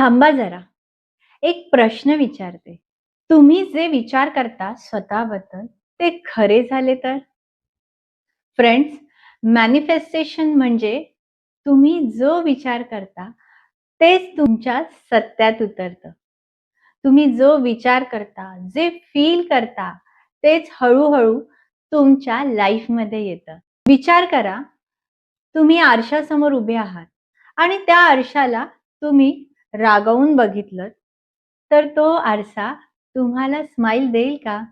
थांबा जरा. एक प्रश्न विचारते. तुम्ही जे विचार करता स्वतःबद्दल ते खरे झाले तर? फ्रेंड्स, मॅनिफेस्टेशन म्हणजे तुम्ही जो विचार करता तेच तुमच्या सत्यात उतरतं. तुम्ही जो विचार करता, जे फील करता तेच हळू तुमच्या लाईफमध्ये येतं. विचार करा, तुम्ही आरशासमोर उभे आहात आणि त्या आरशाला तुम्ही रागावून बघितलं, तर तो आरसा तुम्हाला स्माईल देईल का?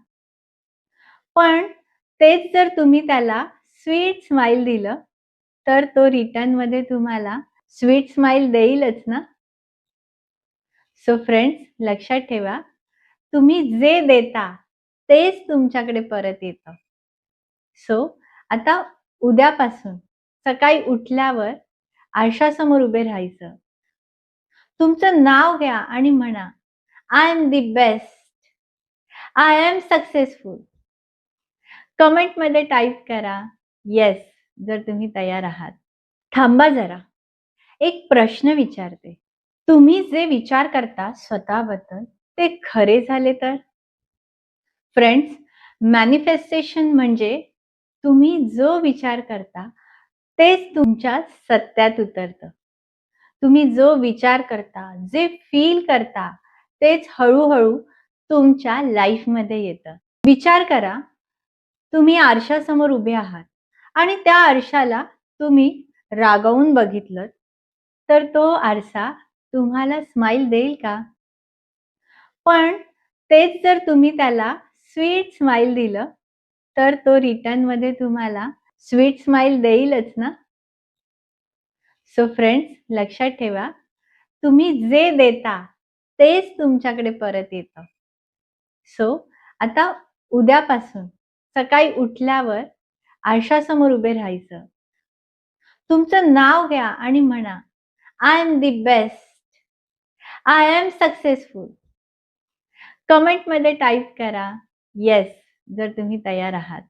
पण तेच जर तुम्ही त्याला स्वीट स्माईल दिलं, तर तो रिटर्नमध्ये तुम्हाला स्वीट स्माईल देईलच ना? सो फ्रेंड्स, लक्षात ठेवा, तुम्ही जे देता तेच तुमच्याकडे परत येतं. सो आता उद्यापासून सकाळी उठल्यावर आरशासमोर उभे राहायचं. तुमचं नाव घ्या आणि म्हणा, I am the best. I am successful. कमेंटमध्ये टाइप करा, येस, जर तुम्ही तयार आहात. थांबा जरा. एक प्रश्न विचारते. तुम्ही जे विचार करता स्वतःबद्दल ते खरे झाले तर? फ्रेंड्स, मॅनिफेस्टेशन म्हणजे तुम्ही जो विचार करता तेच तुमच्या सत्यात उतरतं. तुम्ही जो विचार करता, जे फील करता तेच हळू तुमच्या लाईफमध्ये येतं. विचार करा, तुम्ही आरशासमोर उभे आहात आणि त्या आरशाला तुम्ही रागावून बघितलं, तर तो आरसा तुम्हाला स्माईल देईल का? पण तेच जर तुम्ही त्याला स्वीट स्माईल दिलं, तर तो रिटर्नमध्ये तुम्हाला स्वीट स्माईल देईलच ना? सो फ्रेंड्स, लक्षात ठेवा, तुम्ही जे देता तेच तुमच्याकडे परत येतं. सो आता उद्यापासून सकाळी उठल्यावर आरशासमोर उभे राहायचं. तुमचं नाव घ्या आणि म्हणा, I am the best. I am successful. कमेंटमध्ये टाइप करा, येस, जर तुम्ही तयार आहात.